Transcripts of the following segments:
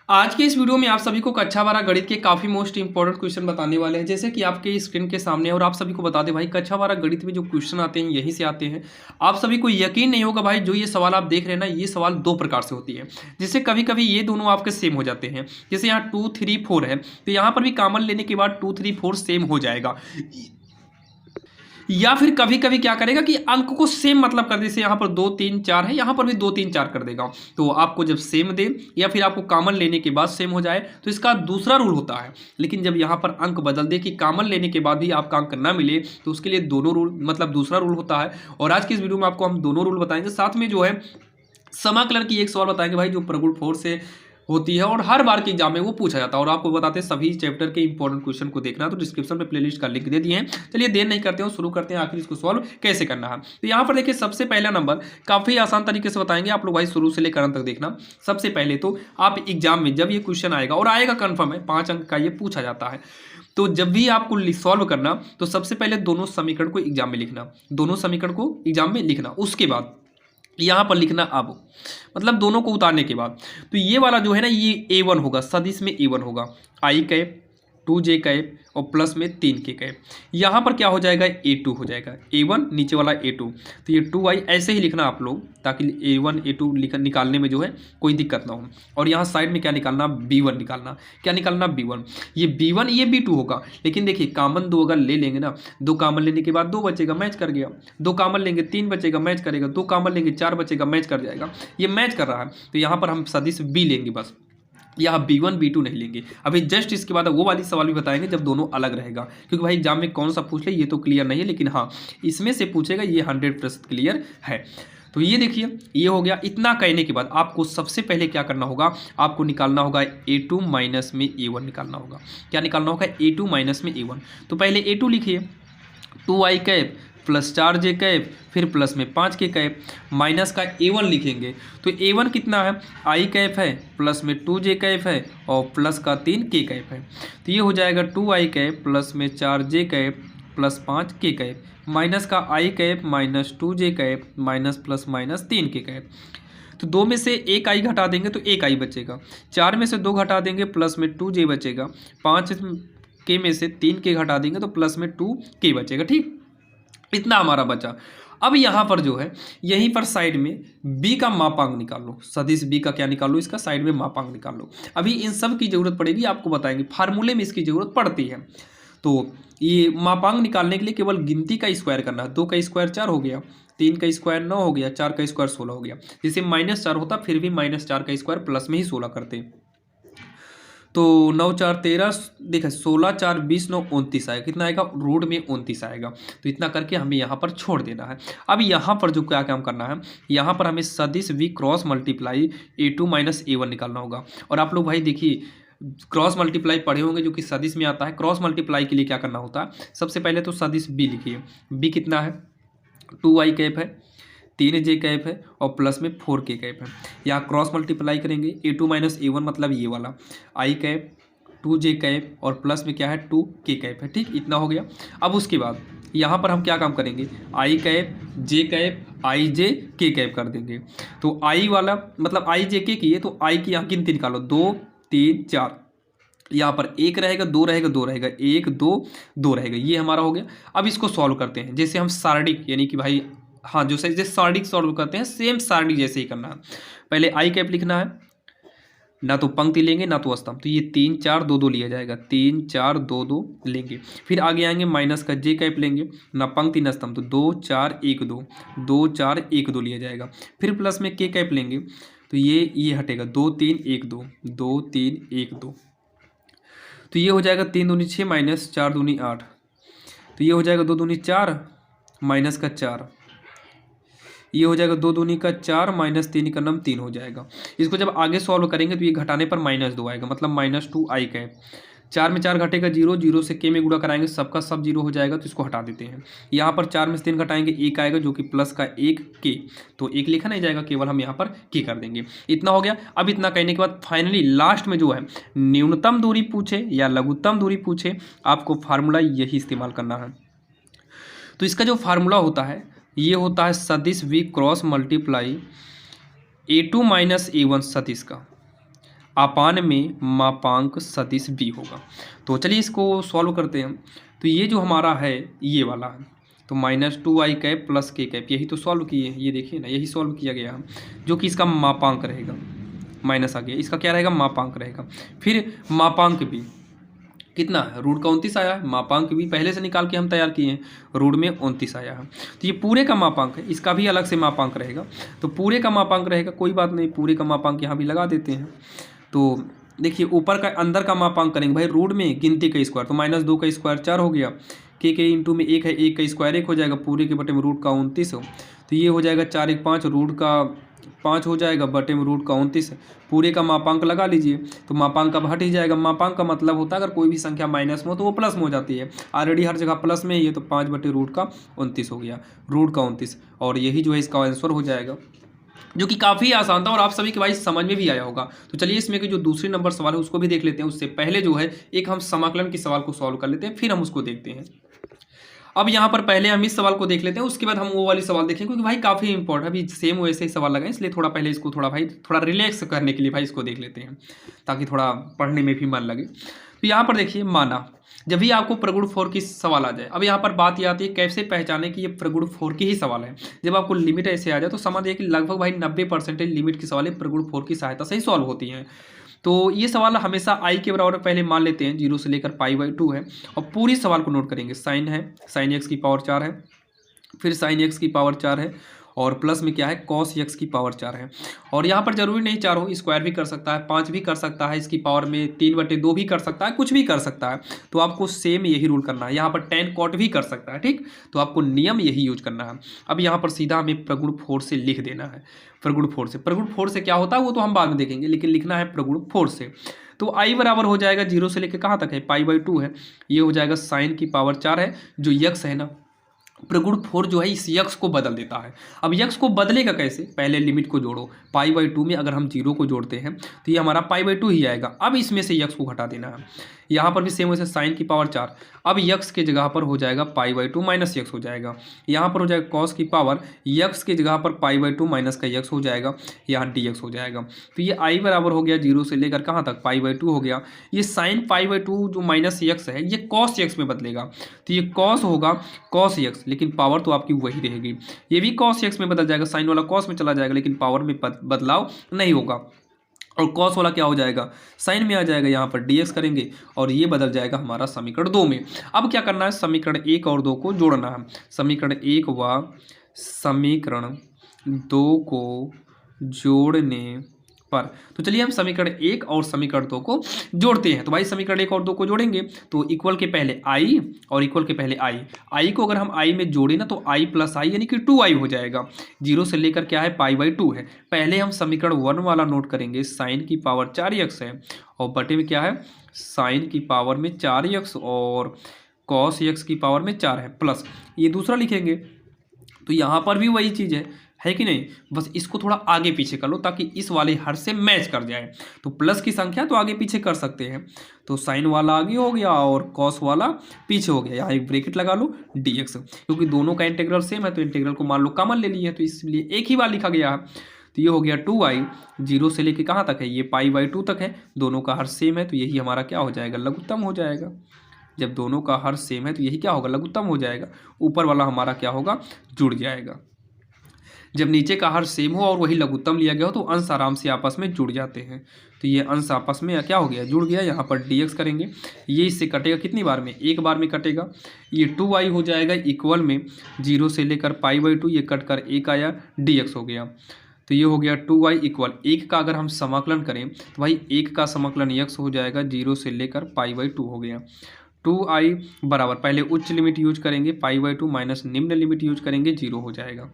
आज के इस वीडियो में आप सभी को कक्षा 12 गणित के काफी मोस्ट इंपॉर्टेंट क्वेश्चन बताने वाले हैं। जैसे कि आपके स्क्रीन के सामने है और आप सभी को बता दें भाई, कक्षा 12 गणित में जो क्वेश्चन आते हैं यहीं से आते हैं। आप सभी को यकीन नहीं होगा भाई, जो ये सवाल आप देख रहे हैं ना, ये सवाल दो प्रकार से होती है। जिससे कभी कभी ये दोनों आपके सेम हो जाते हैं। जैसे यहाँ 2 3 4 है, तो यहाँ पर भी कॉमन लेने के बाद 2 3 4 सेम हो जाएगा। या फिर कभी कभी क्या करेगा कि अंक को सेम मतलब कर दे, जैसे यहाँ पर 2 3 4 है, यहाँ पर भी 2 3 4 कर देगा। तो आपको जब सेम दे या फिर आपको कॉमन लेने के बाद सेम हो जाए तो इसका दूसरा रूल होता है। लेकिन जब यहाँ पर अंक बदल दे कि कॉमन लेने के बाद भी आपका अंक ना मिले, तो उसके लिए दोनों रूल मतलब दूसरा रूल होता है। और आज की इस वीडियो में आपको हम दोनों रूल बताएंगे, साथ में जो है समाकलन की एक सवाल बताएंगे भाई, जो प्रगुण फोर्स से होती है और हर बार के एग्जाम में वो पूछा जाता है। और आपको बताते हैं सभी चैप्टर के इंपॉर्टेंट क्वेश्चन को देखना, तो डिस्क्रिप्शन में प्लेलिस्ट का लिंक दे दिए हैं। चलिए देर नहीं करते हैं, शुरू करते हैं आखिर इसको सॉल्व कैसे करना है। तो यहाँ पर देखिए, सबसे पहला नंबर काफी आसान तरीके से बताएंगे आप लोग भाई, शुरू से लेकर अंत तक देखना। सबसे पहले तो आप एग्जाम में जब ये क्वेश्चन आएगा, और आएगा कन्फर्म है, 5 अंक का ये पूछा जाता है, तो जब भी आपको सॉल्व करना तो सबसे पहले दोनों समीकरण को एग्जाम में लिखना, दोनों समीकरण को एग्जाम में लिखना। उसके बाद यहाँ पर लिखना अब, मतलब दोनों को उतारने के बाद। तो ये वाला जो है ना, ये A1 होगा, सदिश में A1 होगा, आई कैप 2j कैप और प्लस में 3k कैप। यहाँ पर क्या हो जाएगा, A2 हो जाएगा, A1 नीचे वाला A2। तो ये 2i ऐसे ही लिखना आप लोग, ताकि A1 A2 निकालने में जो है कोई दिक्कत ना हो। और यहाँ साइड में क्या निकालना, B1 निकालना। क्या निकालना, B1। ये B1 ये B2 होगा। लेकिन देखिए, कॉमन दो अगर ले लेंगे ना, दो कॉमन लेने के बाद 2 बचेगा, मैच कर गया। 2 कॉमन लेंगे 3 बचेगा, मैच करेगा। 2 कॉमन लेंगे 4 बचेगा, मैच कर जाएगा। ये मैच कर रहा है, तो यहाँ पर हम सदिश B लेंगे बस, यहाँ B1 B2 नहीं लेंगे। अभी जस्ट इसके बाद वो वाली सवाल भी बताएंगे जब दोनों अलग रहेगा, क्योंकि भाई एग्जाम में कौन सा पूछ ले ये तो क्लियर नहीं है, लेकिन हाँ इसमें से पूछेगा, ये 100% क्लियर है। तो ये देखिए, ये हो गया। इतना कहने के बाद आपको सबसे पहले क्या करना होगा, आपको निकालना होगा A2 माइनस में A1 निकालना होगा। क्या निकालना होगा, A2 माइनस में A1। तो पहले A2 लिखिए, 2i cap plus 4j cap, फिर प्लस में 5k कैप, माइनस का A1 लिखेंगे। तो A1 कितना है, i कैप है, प्लस में 2j कैप है और प्लस का 3k कैप है। तो ये हो जाएगा 2i कैप प्लस में 4j cap plus 5k cap, minus का i cap minus 2j cap minus plus minus 3k cap. तो 2 में से एक आई घटा देंगे तो एक आई बचेगा, 4 में से 2 घटा देंगे प्लस में 2j बचेगा, 5k में से 3k घटा देंगे तो प्लस में 2k बचेगा। ठीक, इतना हमारा बचा। अब यहाँ पर जो है, यहीं पर साइड में b का मापांक निकाल लो, सदिश b का क्या निकाल लो, इसका साइड में मापांक निकाल लो। अभी इन सब की जरूरत पड़ेगी, आपको बताएंगे, फार्मूले में इसकी जरूरत पड़ती है। तो ये मापांक निकालने के लिए केवल गिनती का स्क्वायर करना है। 2 का स्क्वायर 4 हो गया, 3 का स्क्वायर 9 हो गया, 4 का स्क्वायर 16 हो गया। जैसे -4 होता फिर भी -4 का स्क्वायर प्लस में ही 16 करते। तो 9 4 13, देखा 16 4 20 9 29 आएगा। कितना आएगा, रूट में 29 आएगा। तो इतना करके हमें यहाँ पर छोड़ देना है। अब यहाँ पर जो क्या काम करना है, यहाँ पर हमें सदिश v cross multiply A2 minus A1 निकालना होगा। और आप लोग भाई देखिए, क्रॉस मल्टीप्लाई पढ़े होंगे जो कि सदिश में आता है। क्रॉस मल्टीप्लाई के लिए क्या करना होता है, सबसे पहले तो सदिश b लिखिए। b कितना है, 2i कैप है, 3j कैप है और प्लस में 4k कैप है। यहाँ क्रॉस मल्टीप्लाई करेंगे, A2 माइनस A1 मतलब ये वाला, i कैप 2j कैप और प्लस में क्या है 2k कैप है। ठीक, इतना हो गया। अब उसके बाद यहाँ पर हम क्या काम करेंगे, i cap j cap i j k cap कर देंगे। तो i वाला मतलब i j k की है, तो i की यहाँ गिनती निकालो, 2 3 4, यहाँ पर 1 रहेगा, 2 रहेगा, 2 रहेगा, 1 2 2 रहेगा। ये हमारा हो गया। अब इसको सॉल्व करते हैं, जैसे हम सारणिक यानी कि भाई हाँ, जो जैसे सारणिक सॉल्व करते हैं, सेम सारणिक जैसे ही करना है। पहले आई कैप लिखना है, ना तो पंक्ति लेंगे ना तो स्तंभ। तो ये 3 4 2 2 लिया जाएगा, 3 4 2 2 लेंगे। फिर आगे आएंगे, माइनस का जे कैप लेंगे, ना पंक्ति ना स्तंभ। तो 2 4 1 2, 2 4 1 2 लिया जाएगा। फिर प्लस में के कैप लेंगे, तो ये हटेगा, 2 3 1 2, 2 3 1 2। तो ये हो जाएगा 3 दूनी 6 माइनस 4 दूनी 8। तो ये हो जाएगा 2 दूनी 4 माइनस का 4, ये हो जाएगा 2 दूनी का 4 माइनस 3 का नम 3 हो जाएगा। इसको जब आगे सॉल्व करेंगे तो ये घटाने पर -2 आएगा, मतलब -2i कैप। 4 में 4 घटेगा 0, 0 से k में गुणा कराएंगे, सबका सब 0 हो जाएगा, तो इसको हटा देते हैं। यहाँ पर 4 में से 3 घटाएंगे 1 आएगा, जो कि प्लस का 1 k। तो 1 लिखा नहीं जाएगा, केवल हम यहाँ पर k कर देंगे। इतना हो गया। अब इतना कहने के बाद फाइनली लास्ट में जो है, न्यूनतम दूरी पूछे या लघुत्तम दूरी पूछे, आपको फार्मूला यही इस्तेमाल करना है। तो इसका जो फार्मूला होता है, ये होता है सदिश v cross multiply A2 minus A1 सदिश का। अपान में मापांक सदिश b होगा। तो चलिए इसको सॉल्व करते हैं। तो ये जो हमारा है ये वाला है, तो -2i cap plus k cap, यही तो सॉल्व किए हैं, ये देखिए ना, यही सॉल्व किया गया है, जो कि इसका मापांक रहेगा, माइनस आ गया, इसका क्या रहेगा, मापांक रहेगा। फिर मापांक भी कितना है, रूट का 29 आया है, मापांक भी पहले से निकाल के हम तैयार किए हैं, रूट में 29 आया है। तो ये पूरे का मापांक है, इसका भी अलग से मापांक रहेगा, तो पूरे का मापांक रहेगा, कोई बात नहीं, पूरे का मापांक यहाँ भी लगा देते हैं। तो देखिए ऊपर का अंदर का मापांक करेंगे भाई, रूट में गिनती का स्क्वायर, तो -2 का स्क्वायर 4 हो गया, के इंटू में 1 है, 1 का स्क्वायर 1 हो जाएगा, पूरे के बटे में रूट का 29 हो, तो ये हो जाएगा 4 1 5, रूट का 5 हो जाएगा, बटे में रूट का 29, पूरे का मापांक लगा लीजिए, तो मापांक अब हट ही जाएगा। मापांक का मतलब होता है अगर कोई भी संख्या माइनस में हो तो वो प्लस में हो जाती है, ऑलरेडी हर जगह प्लस में ही है, तो 5 बटे रूट का 29 हो गया, रूट का 29, और यही जो है इसका आंसर हो जाएगा, जो कि काफ़ी आसान था और आप सभी के भाई समझ में भी आया होगा। तो चलिए इसमें कि जो दूसरे नंबर सवाल है उसको भी देख लेते हैं, उससे पहले जो है एक हम समाकलन के सवाल को सॉल्व कर लेते हैं, फिर हम उसको देखते हैं। अब यहाँ पर पहले हम इस सवाल को देख लेते हैं, उसके बाद हम वो वाली सवाल देखेंगे, क्योंकि भाई काफ़ी इंपॉर्टेंट है, अभी सेम वैसे ही सवाल लगाए, इसलिए थोड़ा पहले इसको थोड़ा भाई थोड़ा रिलैक्स करने के लिए भाई इसको देख लेते हैं, ताकि थोड़ा पढ़ने में भी मन लगे। तो यहाँ पर देखिए, माना जब भी आपको प्रगुण 4 की सवाल आ जाए, अब यहाँ पर बात ये आती है कैसे पहचाने कि ये प्रगुण 4 की ही सवाल है। जब आपको लिमिट ऐसे आ जाए तो समझिए कि लगभग भाई 90% लिमिट की सवालें प्रगुण 4 की सहायता से ही सॉल्व होती हैं। तो ये सवाल हमेशा आई के बराबर पहले मान लेते हैं, 0 से लेकर π/2 है, और पूरी सवाल को नोट करेंगे। साइन है, साइन x की पावर 4 है, फिर साइन x की पावर 4 है, और प्लस में क्या है, कॉस x की पावर 4 है। और यहाँ पर जरूरी नहीं 4 हो, स्क्वायर भी कर सकता है, 5 भी कर सकता है, इसकी पावर में 3/2 भी कर सकता है, कुछ भी कर सकता है। तो आपको सेम यही रूल करना है, यहाँ पर tan cot भी कर सकता है, ठीक। तो आपको नियम यही यूज करना है। अब यहाँ पर सीधा हमें प्रगुण 4 से लिख देना है, प्रगुण 4 से। प्रगुण 4 से क्या होता है वो तो हम बाद में देखेंगे, लेकिन लिखना है प्रगुण 4 से। तो आई बराबर हो जाएगा 0 से लेकर कहाँ तक है, π/2 है, ये हो जाएगा साइन की पावर 4 है, जो यक्स है ना, प्रगुण 4 जो है इस यक्स को बदल देता है। अब यक्स को बदलेगा कैसे, पहले लिमिट को जोड़ो, π/2 में अगर हम 0 को जोड़ते हैं तो ये हमारा π/2 ही आएगा। अब इसमें से यक्स को घटा देना है, यहाँ पर भी सेम वैसे साइन की पावर 4, अब यक्स के जगह पर हो जाएगा π/2 माइनस यक्स हो जाएगा, यहाँ पर हो जाएगा कॉस की पावर, यक्स के जगह पर π/2 माइनस का यक्स हो जाएगा, यहाँ dx हो जाएगा। तो ये आई बराबर हो गया 0 से लेकर कहाँ तक, π/2 हो गया। ये साइन π/2 जो माइनस यक्स है ये कॉस यक्स में बदलेगा, तो ये कॉस होगा कॉस यक्स, लेकिन पावर तो आपकी वही रहेगी। ये भी कॉस एक्स में बदल जाएगा, साइन वाला कॉस में चला जाएगा, लेकिन पावर में बदलाव नहीं होगा। और कॉस वाला क्या हो जाएगा, साइन में आ जाएगा, यहाँ पर dx करेंगे और ये बदल जाएगा हमारा समीकरण 2 में। अब क्या करना है, समीकरण 1 और 2 को जोड़ना है। समीकरण 1 व समीकरण 2 को जोड़ने पर, तो चलिए हम समीकरण 1 और समीकरण 2 को जोड़ते हैं। तो भाई समीकरण 1 और 2 को जोड़ेंगे तो इक्वल के पहले i और इक्वल के पहले i को अगर हम i में जोड़े ना तो i प्लस i यानी कि 2i हो जाएगा। 0 से लेकर क्या है, π/2 है। पहले हम समीकरण 1 वाला नोट करेंगे, साइन की पावर 4x है, और बटे में क्या है, साइन की पावर में 4x और कॉस x की पावर में 4 है, प्लस ये दूसरा लिखेंगे। तो यहाँ पर भी वही चीज़ है कि नहीं, बस इसको थोड़ा आगे पीछे कर लो ताकि इस वाले हर से मैच कर जाए। तो प्लस की संख्या तो आगे पीछे कर सकते हैं, तो साइन वाला आगे हो गया और कॉस वाला पीछे हो गया, यहाँ एक ब्रैकेट लगा लो dx, क्योंकि दोनों का इंटीग्रल सेम है तो इंटीग्रल को मान लो कॉमन ले लिए, तो इसलिए एक ही बार लिखा गया है। तो ये हो गया 2i, 0 से लेके कहाँ तक है, ये π/2 तक है, दोनों का हर सेम है तो यही हमारा क्या हो जाएगा, लघुत्तम हो जाएगा। जब दोनों का हर सेम है तो यही क्या होगा, लघुत्तम हो जाएगा। ऊपर वाला हमारा क्या होगा, जुड़ जाएगा। जब नीचे का हर सेम हो और वही लघुत्तम लिया गया हो तो अंश आराम से आपस में जुड़ जाते हैं। तो ये अंश आपस में क्या हो गया, जुड़ गया। यहाँ पर dx करेंगे, ये इससे कटेगा कितनी बार में, एक बार में कटेगा। ये 2i हो जाएगा इक्वल में 0 से लेकर π/2, ये कट कर 1 आया, dx हो गया। तो ये हो गया 2i इक्वल 1 का अगर हम समाकलन करें तो भाई 1 का समाकलन x हो जाएगा, 0 से लेकर π/2 हो गया। 2i बराबर पहले उच्च लिमिट यूज करेंगे π/2 माइनस निम्न लिमिट यूज करेंगे, 0 हो जाएगा।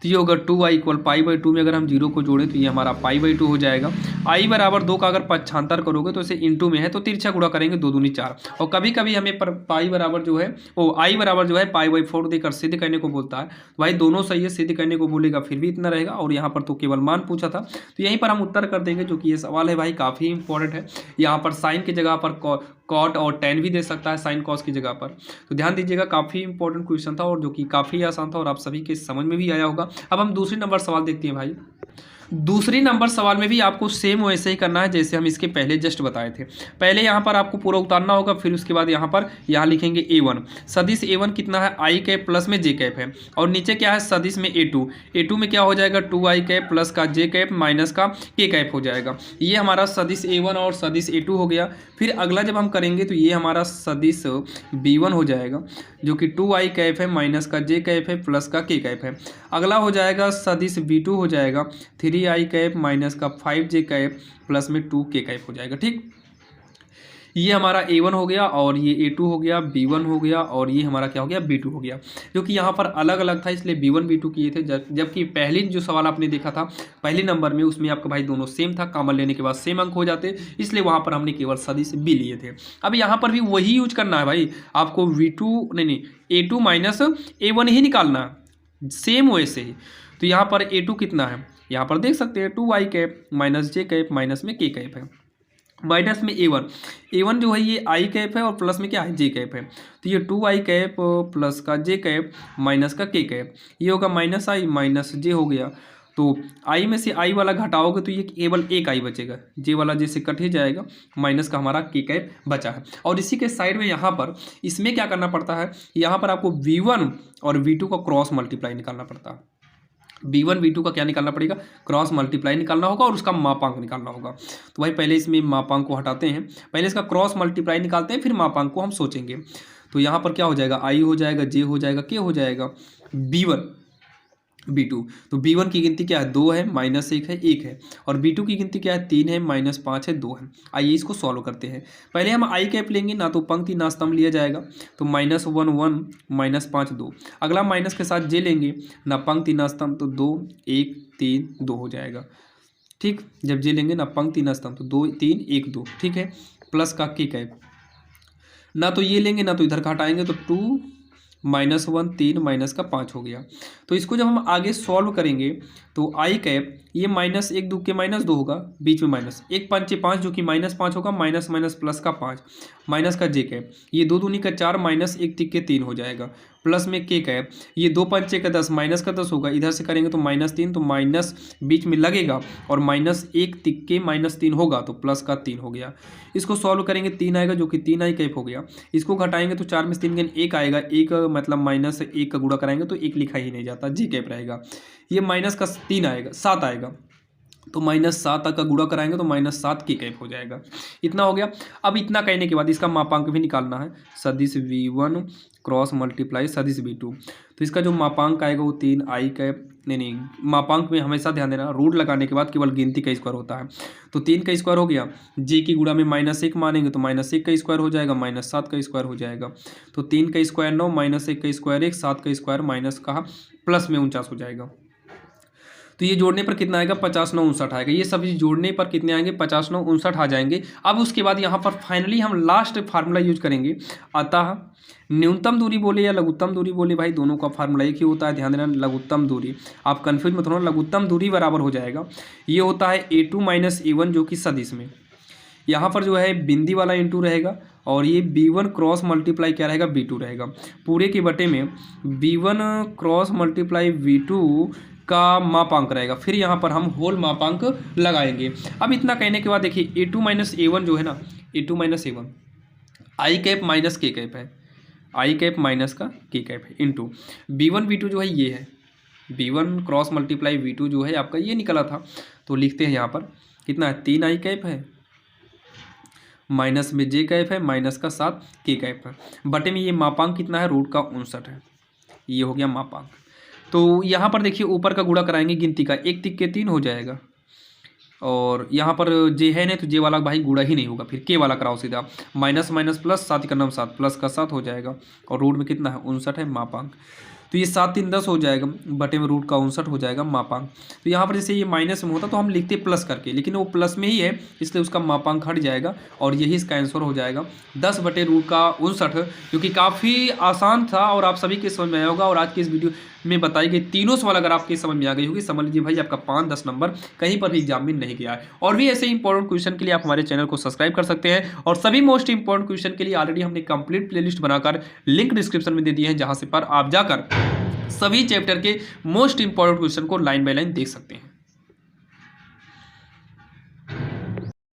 तो ये होगा 2i इक्वल π/2 में अगर हम 0 को जोड़ें तो ये हमारा π/2 हो जाएगा। i बराबर 2 का अगर पक्षांतर करोगे तो इसे इंटू में है तो तिरछा गुणा करेंगे, 2 दूनी 4। और कभी कभी हमें पाई बराबर जो है i बराबर जो है π/4 देकर सिद्ध करने को बोलता है। भाई दोनों सही है, सिद्ध करने को बोलेगा फिर भी इतना रहेगा, और यहाँ पर तो केवल मान पूछा था तो यहीं पर हम उत्तर कर देंगे, जो कि ये सवाल है भाई काफ़ी इंपॉर्टेंट है। यहाँ पर साइन की जगह पर कॉट और टेन भी दे सकता है साइन कॉस की जगह पर। तो ध्यान दीजिएगा, काफ़ी इंपॉर्टेंट क्वेश्चन था और जो कि काफ़ी आसान था और आप सभी के समझ में भी आया होगा। अब हम दूसरे नंबर सवाल देखते हैं भाई। दूसरी नंबर सवाल में भी आपको सेम वैसे ही करना है जैसे हम इसके पहले जस्ट बताए थे। पहले यहाँ पर आपको पूरा उतारना होगा, फिर उसके बाद यहाँ पर लिखेंगे A1। सदिश A1 कितना है, आई कैप प्लस में जे कैप है, और नीचे क्या है सदिश में A2। A2 में क्या हो जाएगा 2i कैप प्लस का जे कैप माइनस का के कैप हो जाएगा। ये हमारा सदिश A1 और सदिश A2 हो गया। फिर अगला जब हम करेंगे तो ये हमारा सदिश B1 हो जाएगा जो कि 2i कैप है माइनस का जे कैप है प्लस का के कैप है। अगला हो जाएगा सदिश B2 हो जाएगा 3i कैप माइनस का 5j कैप प्लस में 2k कैप हो जाएगा। ठीक, ये हमारा A1 हो गया और ये A2 हो गया, B1 हो गया और ये हमारा क्या हो गया B2 हो गया, जो कि यहाँ पर अलग अलग था इसलिए B1 B2 किए थे। जबकि पहली जो सवाल आपने देखा था पहले नंबर में उसमें आपका भाई दोनों सेम था, कॉमन लेने के बाद सेम अंक हो जाते, इसलिए वहाँ पर हमने केवल सदिश B लिए थे। अब यहाँ पर भी वही यूज करना है भाई, आपको V2 नहीं A2 माइनस A1 ही निकालना है सेम वैसे ही। तो यहाँ पर A2 कितना है, यहाँ पर देख सकते हैं 2i कैप माइनस जे कैप माइनस में के कैप है, माइनस में A1 जो है ये आई कैप है और प्लस में क्या है जे कैप है। तो ये 2i कैप प्लस का जे कैप माइनस का के कैप, ये होगा माइनस आई माइनस जे हो गया। तो आई में से आई वाला घटाओगे तो ये केवल एक आई बचेगा, जे वाला जैसे कट ही जाएगा, माइनस का हमारा के कैप बचा है। और इसी के साइड में यहाँ पर इसमें क्या करना पड़ता है, यहाँ पर आपको V1 और V2 का क्रॉस मल्टीप्लाई निकालना पड़ता है। B1 B2 का क्या निकालना पड़ेगा, क्रॉस मल्टीप्लाई निकालना होगा और उसका मापांक निकालना होगा। तो भाई पहले इसमें मापांक को हटाते हैं, पहले इसका क्रॉस मल्टीप्लाई निकालते हैं, फिर मापांक को हम सोचेंगे। तो यहाँ पर क्या हो जाएगा, आई हो जाएगा, जे हो जाएगा, के हो जाएगा, B1 B2। तो B1 की गिनती क्या है 2 है, माइनस 1 है 1 है, और B2 की गिनती क्या है 3 है, माइनस 5 है 2 है। आइए इसको सॉल्व करते हैं। पहले हम आई कैप लेंगे, ना तो पंक्ति ना स्तंभ लिया जाएगा, तो -1 1 माइनस 5 2। अगला माइनस के साथ जे लेंगे, ना पंक्ति ना स्तंभ, तो 2 1 3 2 हो जाएगा। ठीक, जब जे लेंगे ना पंक्ति ना स्तंभ तो 2 3 1 2। ठीक है, प्लस का के कैप, ना तो ये लेंगे ना तो इधर का हटाएंगे, तो 2 -1 3 माइनस का 5 हो गया। तो इसको जब हम आगे सॉल्व करेंगे तो आई कैप ये माइनस 1 2 के -2 होगा, बीच में माइनस 1 5 5 जो कि -5 होगा, माइनस माइनस प्लस का 5 माइनस का जे कैप, ये 2 दूनी का 4 माइनस 1 3 के 3 हो जाएगा, प्लस में के कैप, ये 2 5 6 का 10 माइनस का 10 होगा, इधर से करेंगे तो -3, तो माइनस बीच में लगेगा और -1 तिक्के -3 होगा, तो प्लस का 3 हो गया। इसको सॉल्व करेंगे 3 आएगा जो कि 3 आई कैप हो गया। इसको घटाएंगे तो 4 में से 3 गेन 1 आएगा, 1 मतलब माइनस 1 का गुणा कराएंगे तो 1 लिखा ही नहीं जाता, जी कैप रहेगा। ये माइनस का 3 आएगा 7 आएगा, तो -7 का गुणा कराएंगे तो -7 के कैप हो जाएगा। इतना हो गया। अब इतना कहने के बाद इसका मापांक भी निकालना है, सदिश V1 क्रॉस मल्टीप्लाई सदिश V2। तो इसका जो मापांक आएगा वो 3 आई कैप, नहीं मापांक में हमेशा ध्यान देना, रूट लगाने के बाद केवल गिनती का स्क्वायर होता है। तो 3 का स्क्वायर हो गया, जे की गुणा में -1 मानेंगे तो -1 का स्क्वायर हो जाएगा, -7 का स्क्वायर हो जाएगा। तो 3 का स्क्वायर 9, -1 का स्क्वायर 1, 7 का स्क्वायर माइनस का प्लस में 49 हो जाएगा। तो ये जोड़ने पर कितना आएगा 50 9 59 आएगा। ये सभी जोड़ने पर कितने आएंगे 50 9 59 आ जाएंगे। अब उसके बाद यहाँ पर फाइनली हम लास्ट फार्मूला यूज करेंगे, अतः न्यूनतम दूरी बोले या लघुत्तम दूरी बोले, भाई दोनों का फार्मूला एक ही होता है, ध्यान देना। लघुत्तम दूरी, आप कन्फ्यूज मत होना, लघुत्तम दूरी बराबर हो जाएगा, ये होता है A2 माइनस A1 जो कि सदिश में, यहाँ पर जो है बिंदी वाला इंटू रहेगा और ये B1 क्रॉस मल्टीप्लाई क्या रहेगा B2 रहेगा, पूरे के बटे में B1 क्रॉस मल्टीप्लाई V2 का मापांक रहेगा। फिर यहाँ पर हम होल मापांक लगाएंगे। अब इतना कहने के बाद देखिए A2 माइनस A1 जो है ना, A2 माइनस A1 आई कैप माइनस के कैप है, आई कैप माइनस का के कैप है, इंटू B1 V2 जो है ये है, B1 क्रॉस मल्टीप्लाई V2 जो है आपका ये निकला था। तो लिखते हैं यहाँ पर कितना है 3 आई कैप है, माइनस में जे कैप है, माइनस का 7 के कैप है, बटे में ये मापांक कितना है रूट का 59 है, ये हो गया मापांक। तो यहाँ पर देखिए ऊपर का गुणा कराएंगे गिनती का, 1 तिक के 3 हो जाएगा, और यहाँ पर जे है नहीं तो जे वाला भाई गुणा ही नहीं होगा, फिर के वाला कराओ सीधा, माइनस माइनस प्लस 7 का नाम 7 प्लस का 7 हो जाएगा, और रूट में कितना है 59 है मापांक। तो ये 7 3 10 हो जाएगा, बटे में रूट का 59 हो जाएगा मापांक। तो यहाँ पर जैसे ये माइनस में होता तो हम लिखते प्लस करके, लेकिन वो प्लस में ही है इसलिए उसका मापांक हट जाएगा, और यही इसका आंसर हो जाएगा 10 बटे रूट का 59, जो कि काफ़ी आसान था और आप सभी के समझ में आया होगा। और आज की इस वीडियो में बताई गई तीनों सवाल अगर आपके समझ में आ गई होगी, समझ लीजिए भाई आपका 5-10 नंबर कहीं पर भी एग्जाम में नहीं गया है। और भी ऐसे इंपॉर्टेंट क्वेश्चन के लिए आप हमारे चैनल को सब्सक्राइब कर सकते हैं, और सभी मोस्ट इंपॉर्टेंट क्वेश्चन के लिए ऑलरेडी हमने कंप्लीट प्लेलिस्ट बनाकर लिंक डिस्क्रिप्शन में दे दिए हैं, जहां से पर आप जाकर सभी चैप्टर के मोस्ट इंपॉर्टेंट क्वेश्चन को लाइन बाय लाइन देख सकते हैं।